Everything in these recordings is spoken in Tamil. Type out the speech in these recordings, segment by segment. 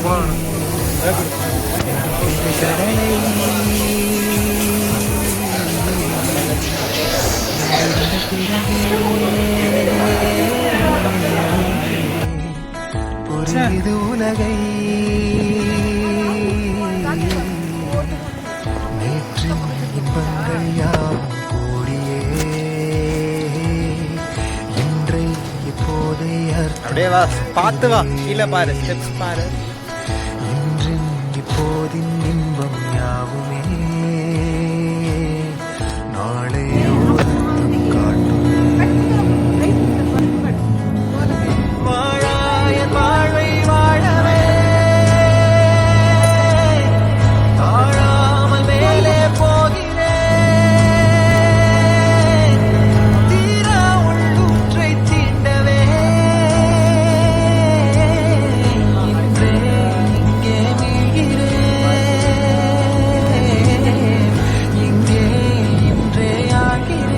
போகணும். புரியுது உலகை நேற்று இன்பங்கள் யாவும் கூடியே இன்றை இப்போதை அப்படியே வா, பார்த்து வா, கீழே பாரு, ஸ்டெப்ஸ் பாரு. இன்றின் இப்போதின் இன்பம் யாவுமே நாளை காட்டும். வாழாய வாழ்வை வாழவே தாழாமல் மேலே போகிறேன். தீரா உள்ளூற்றை தீண்டவே இன்றே இங்கே மீழ்கிறேன். இங்கே இன்றே ஆகிறேன்.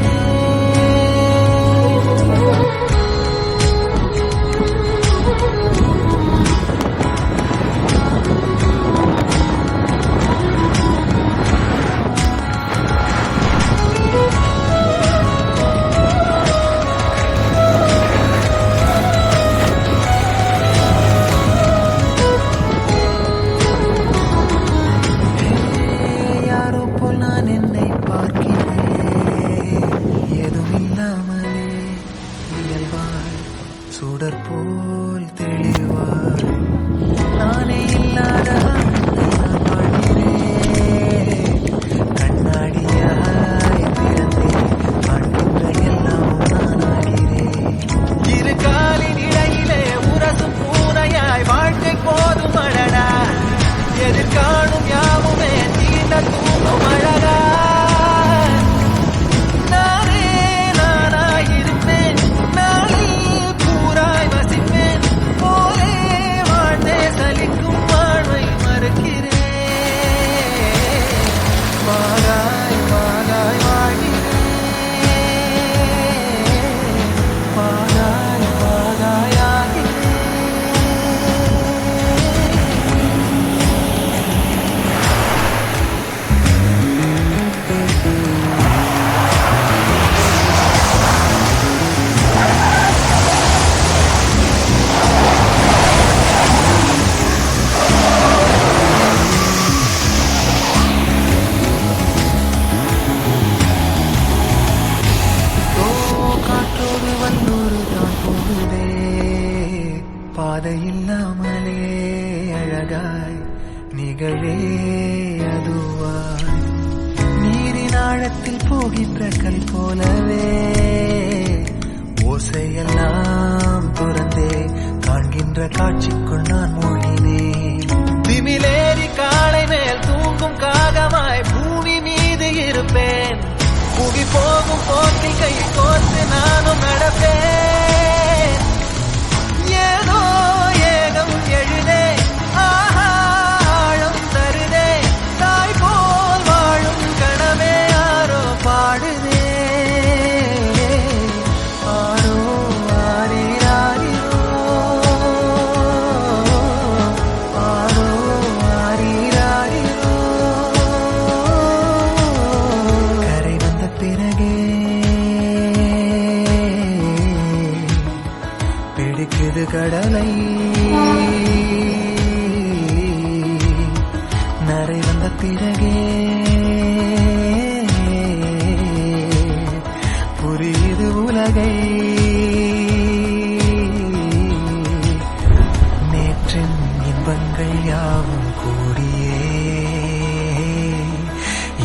யாரோ போல் நான் என்னை பார்க்கிறேன். ஏதுமில்லாமலே இயல்பாய் சுடர் போல் தெளிவாய் நானே இல்லாத நான் வாழ்கிறேன். கண்ணாடியாய் பிறந்தேன். காண்கின்ற எல்லாமும் நான் ஆகிறேன். இரு காலின் இடையிலே உரசும் பூனையாய் வாழ்க்கை போதும் அழடா. எதிர்காணும் யாவுமே தீண்ட தூங்கும் அழகா. நானே நானாயிருப்பேன். நாளில் பூராய் வசிப்பேன். போலே வாழ்ந்தே சலிக்கும் வாழ்வை மறுக்கிறேன். வாழாய் வாழாய் வாழ்கிறேன். வாழாய் வாழாய் ஆகிறேன். காற்றோடு வல்லூர் தான் போகுதே. பாதை இல்லாமலே அழகாய் நிகழே அதுவாய் நீரின் ஆழத்தில் போகின்ற கல் போலவே ஓசையெல்லாம் துறந்தே காண்கின்ற காட்சிக்குள் நான் மூழ்கினேன். திமிலேறி காலை மேல் தூங்கும் காகமாய் பூமி மீது இருப்பேன். புகி போகும் போக்கில் கை கோர்த்து நானும் நடப்பேன். ஏதோ ஏகம் எழுதே ஆழம் தருதே. தாய் போல் வாழும் கனவே யாரோ பாடுதே. ஆரோ ஆரீராரிரோ. ஆரோ ஆரீராரிரோ. கரை வந்த பிறகே பிடிக்குது கடலை. நரை வந்த பிறகே புரியுது உலகை. நேற்றின் இன்பங்கள் யாவும் கூடியே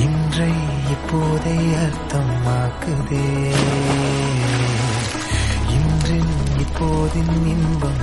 இன்றை இப்போதை அர்த்தமாக்குதே. இன்றின் இப்போதின் இன்பம்